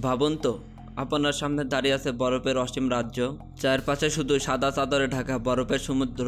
ভাবুন তো, আপনার সামনে দাঁড়িয়ে আছে বরফের অসীম রাজ্য, চারপাশে শুধু সাদা চাদরে ঢাকা বরফের সমুদ্র,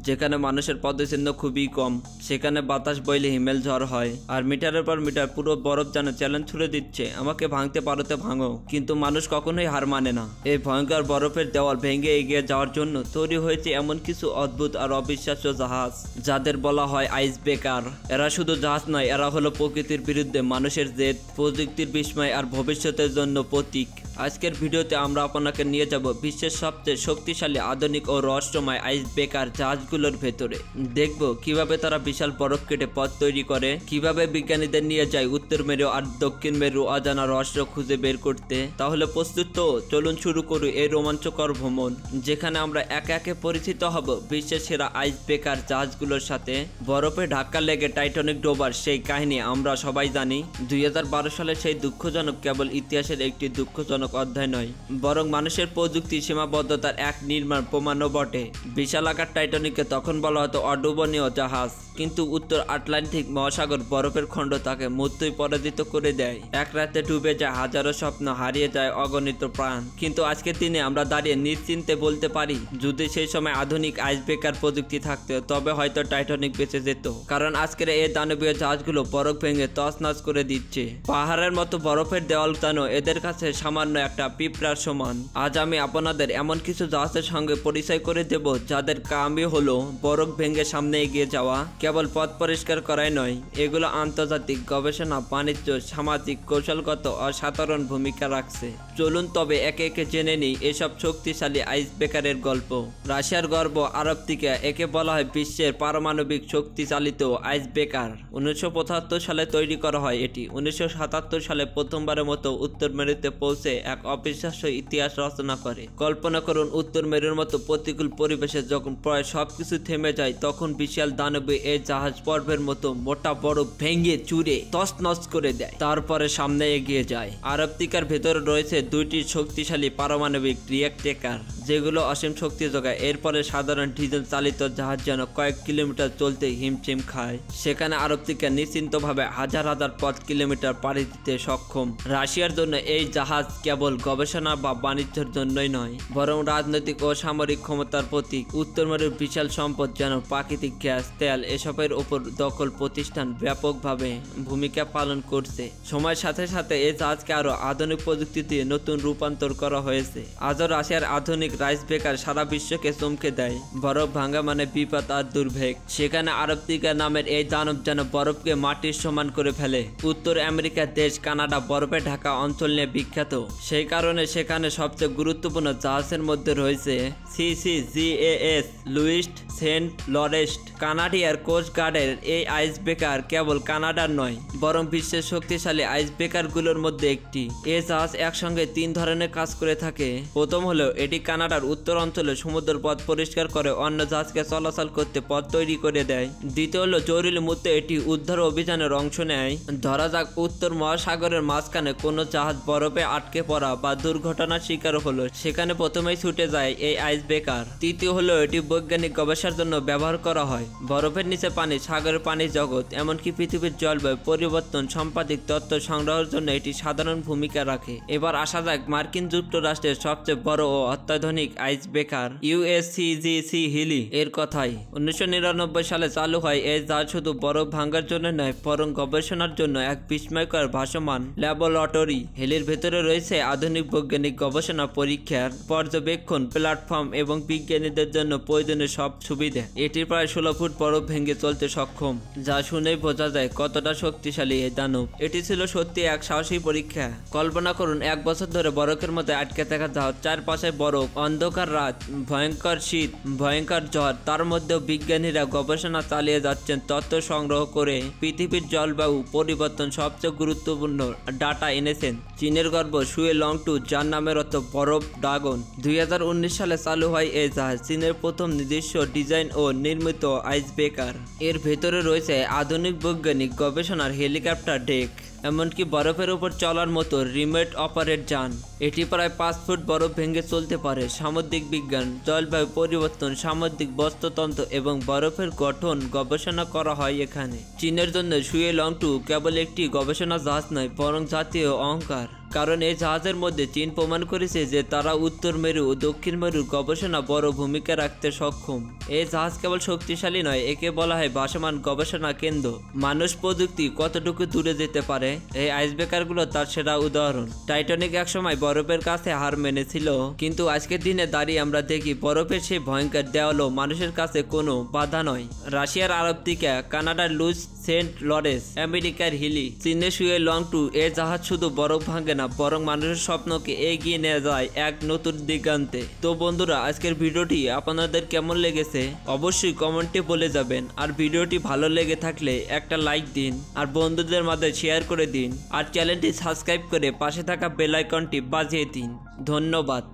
যেখানে মানুষের পদচিহ্ন খুবই কম, সেখানে বাতাস বইলে হিমেল ঝড় হয়, আর মিটারের পর মিটার পুরো বরফ যেন চ্যালেঞ্জ ছুড়ে দিচ্ছে, আমাকে ভাঙতে পারো তো ভাঙো। কিন্তু মানুষ কখনোই হার মানে না। এই ভয়ঙ্কর বরফের দেওয়াল ভেঙে এগিয়ে যাওয়ার জন্য তৈরি হয়েছে এমন কিছু অদ্ভুত আর অবিশ্বাস্য জাহাজ, যাদের বলা হয় আইস ব্রেকার। এরা শুধু জাহাজ নয়, এরা হলো প্রকৃতির বিরুদ্ধে মানুষের জেদ, প্রযুক্তির বিস্ময় আর ভবিষ্যতের জন্য প্রতীক। আজকের ভিডিওতে আমরা আপনাকে নিয়ে যাব বিশ্বের সবচেয়ে শক্তিশালী আধুনিক ও রহস্যময় আইস ব্রেকার জাহাজগুলোর ভেতরে। দেখব কিভাবে তারা বিশাল বরফ কেটে পথ তৈরি করে, কিভাবে বিজ্ঞানীদের নিয়ে যায় উত্তর মেরু আর দক্ষিণ মেরু অজানা রহস্য খুঁজে বের করতে। তাহলে প্রস্তুত তো? চলুন শুরু করি এই রোমাঞ্চকর ভ্রমণ, যেখানে আমরা একে একে পরিচিত হব বিশ্বের সেরা আইস ব্রেকার জাহাজগুলোর সাথে। বরফে ধাক্কা লেগে টাইটানিক ডোবার সেই কাহিনী আমরা সবাই জানি। 2012 সালে সেই দুঃখজনক কেবল ইতিহাসের একটি দুঃখজনক অধ্যায় নয়, বরং মানুষের প্রযুক্তি সীমাবদ্ধতার এক নির্মাণ প্রমাণও বটে। বিশাল আকার টাইটানিককে তখন বলা হতো অডুবনীয় জাহাজ, কিন্তু উত্তর আটলান্টিক মহাসাগর বরফের খণ্ড তাকে মৃত্যুই পরাজিত করে দেয়। এক রাতে ডুবে যায় হাজারো স্বপ্ন, হারিয়ে যায় অগণিত প্রাণ। কিন্তু আজকের দিনে আমরা দাঁড়িয়ে নিশ্চিন্তে বলতে পারি, যদি সেই সময় আধুনিক আইস ব্রেকার প্রযুক্তি থাকতো তবে হয়তো টাইটানিক বেঁচে যেত। কারণ আজকের এই দানবীয় জাহাজগুলো বরফ ভেঙে তছনছ করে দিচ্ছে। পাহাড়ের মতো বরফের দেওয়াল যেন এদের কাছে সামান্য একটা পিঁপড়ার সমান। আজ আমি আপনাদের এমন কিছু জাহাজের সঙ্গে পরিচয় করে দেব, যাদের কামই হলো বরফ ভেঙে সামনে এগিয়ে যাওয়া। কেবল পথ পরিষ্কার করাই নয়, এগুলো আন্তর্জাতিক গবেষণা, বাণিজ্য, সামাজিক, কৌশলগত অসাধারণ ভূমিকা রাখছে। চলুন তবে একে একে জেনে নিই এসব শক্তিশালী আইস ব্রেকারের গল্প। রাশিয়ার গর্ব আরবটিকা, একে বলা হয় বিশ্বের পারমাণবিক শক্তি চালিত আইস ব্রেকার। 1975 সালে তৈরি করা হয় এটি। 1977 সালে প্রথমবারের মতো উত্তর মেরুতে পৌঁছে এক অবিশ্বাস্য ইতিহাস রচনা করে। কল্পনা করুন, উত্তর মেরুর মতো প্রতিকূল পরিবেশে যখন প্রায় সবকিছু থেমে যায়, তখন বিশাল দানবে এই জাহাজ পর্বের মতো মোটা বরফ ভেঙে চুরে তছনছ করে দেয়, তারপরে সামনে এগিয়ে যায়। আরবটিকার ভেতরে রয়েছে দুইটি শক্তিশালী পারমাণবিক রিয়েক্টর, যেগুলো অসীম শক্তি যোগায়। এরপরে সাধারণ ডিজেল চালিত জাহাজ যেন কয়েক কিলোমিটার চলতে হিমশিম খায়, সেখানে আরবটিকা নিশ্চিন্তভাবে হাজার হাজার পথ কিলোমিটার পাড়ি দিতে সক্ষম। রাশিয়ার জন্য এই জাহাজ কেবল গবেষণা বা বাণিজ্যের জন্যই নয়, বরং রাজনৈতিক ও সামরিক ক্ষমতার প্রতীক। উত্তর মেরুর বিশাল সম্পদ যেন প্রাকৃতিক গ্যাস, তেল এসবের উপর দখল প্রতিষ্ঠান ব্যাপকভাবে ভূমিকা পালন করছে। সময়ের সাথে সাথে এই জাহাজকে আরো আধুনিক প্রযুক্তি দিয়ে নতুন রূপান্তর করা হয়েছে। আজও রাশিয়ার আধুনিক আইস ব্রেকার সারা বিশ্বকে চমকে দেয়। বরফ ভাঙা মানে বিপদ আর দুর্ভোগ, সেখানে আরবটিকা নামের এই দানব যেন বরফকে মাটির সমান করে ফেলে। উত্তর আমেরিকার দেশ কানাডা বরফে ঢাকা অঞ্চল নিয়ে বিখ্যাত, সেই কারণে সেখানে সবচেয়ে গুরুত্বপূর্ণ জাহাজের মধ্যে রয়েছে CCGAS লুইস সেন্ট লরেস্ট। কানাডিয়ার কোস্ট গার্ডের এই আইস ব্রেকার কেবল কানাডার নয়, বরং বিশ্বের শক্তিশালী আইস ব্রেকারগুলোর মধ্যে একটি। এই জাহাজ একসঙ্গে 3 ধরনের কাজ করে থাকে। প্রথম হলো, এটি কানাডার উত্তর অঞ্চলে সমুদ্র পথ পরিষ্কার করে অন্য জাহাজকে চলাচল করতে পথ তৈরি করে দেয়। দ্বিতীয় হলো, জরুরি মুহূর্তে এটি উদ্ধার অভিযানের অংশ নেয়। ধরা যাক উত্তর মহাসাগরের মাঝখানে কোনো জাহাজ বরফে আটকে পড়া বা দুর্ঘটনার শিকার হলো, সেখানে প্রথমেই ছুটে যায় এই আইস ব্রেকার। তৃতীয় হলো, এটি বৈজ্ঞানিক গবেষণার জন্য ব্যবহার করা হয়। বরফের নিচে পানি, সাগরের পানি জগৎ, এমনকি পৃথিবীর জলবায়ু পরিবর্তন সম্পাদিক তথ্য সংগ্রহের জন্য এটি সাধারণ ভূমিকা রাখে। এবার আসা যাক মার্কিন যুক্তরাষ্ট্রের সবচেয়ে বড় ও অত্যাধুনিক আইস ব্রেকার USCGC হিলি এর কথাই। 1999 সালে চালু হয় এই জাহাজ শুধু বরফ ভাঙার জন্য নয়, বরং গবেষণার জন্য এক বিস্ময়কর ভাসমান ল্যাবরেটরি। হিলির ভেতরে রয়েছে আধুনিক বৈজ্ঞানিক গবেষণা, পরীক্ষার পর্যবেক্ষণ প্ল্যাটফর্ম এবং বিজ্ঞানীদের জন্য প্রয়োজনীয় সব সুবিধা। এটি প্রায় 16 ফুট বরফ ভেঙে চলতে সক্ষম, যা শুনেই বোঝা যায় কতটা শক্তিশালী এই দানব। এটি ছিল সত্যি এক সাহসী পরীক্ষা। কল্পনা করুন, 1 বছর ধরে বরফের মধ্যে আটকে থাকা জাহাজ, চারপাশে বরফ, অন্ধকার রাত, ভয়ঙ্কর শীত, ভয়ঙ্কর ঝড়, তার মধ্যেও বিজ্ঞানীরা গবেষণা চালিয়ে যাচ্ছেন, তথ্য সংগ্রহ করে পৃথিবীর জলবায়ু পরিবর্তন সবচেয়ে গুরুত্বপূর্ণ ডাটা এনেছেন। চীনের গর্ব শুয়ে লং টু, যার নামের অর্থ বরফ ড্রাগন। 2019 সালে চালু হয় এই জাহাজ, চীনের প্রথম নিজস্ব ডিজাইন ও নির্মিত আইস ব্রেকার। এর ভেতরে রয়েছে আধুনিক বৈজ্ঞানিক গবেষণার হেলিকপ্টার ডেক, এমনকি বরফের উপর চলার মতো রিমোট অপারেট যান। এটি প্রায় 5 ফুট বরফ ভেঙে চলতে পারে। সামুদ্রিক বিজ্ঞান, জলবায়ু পরিবর্তন, সামুদ্রিক বাস্তুতন্ত্র এবং বরফের গঠন গবেষণা করা হয় এখানে। চীনের জন্য শুয়ে লং টু কেবল একটি গবেষণা জাহাজ নয়, বরং জাতীয় অহংকার। কারণ এই জাহাজের মধ্যে চীন প্রমাণ করেছে যে তারা উত্তর মেরু ও দক্ষিণ মেরুর গবেষণা বড় ভূমিকা রাখতে সক্ষম। এই জাহাজ কেবল শক্তিশালী নয়, একে বলা হয় ভাসমান গবেষণা কেন্দ্র। মানুষ প্রযুক্তি কতটুকু দূরে যেতে পারে, এই আইসব্রেকারগুলো তার সেরা উদাহরণ। টাইটানিক একসময় বরফের কাছে হার মেনেছিল, কিন্তু আজকের দিনে দাঁড়িয়ে আমরা দেখি বরফের সেই ভয়ঙ্কর দেওয়ালও মানুষের কাছে কোনো বাধা নয়। রাশিয়ার আর্কটিকা, কানাডার লুজ সেন্ট লরেন্স, আমেরিকার হিলি, চীনের শুয়ে লং টু, এ জাহাজ শুধু বরফ ভাঙে না, বরং মানুষের স্বপ্নকে এগিয়ে নিয়ে যায় এক নতুন দিগান্তে। তো বন্ধুরা, আজকের ভিডিওটি আপনাদের কেমন লেগেছে অবশ্যই কমেন্টে বলে যাবেন। আর ভিডিওটি ভালো লেগে থাকলে একটা লাইক দিন, আর বন্ধুদের মাঝে শেয়ার করে দিন, আর চ্যানেলটি সাবস্ক্রাইব করে পাশে থাকা বেল আইকনটি বাজিয়ে দিন। ধন্যবাদ।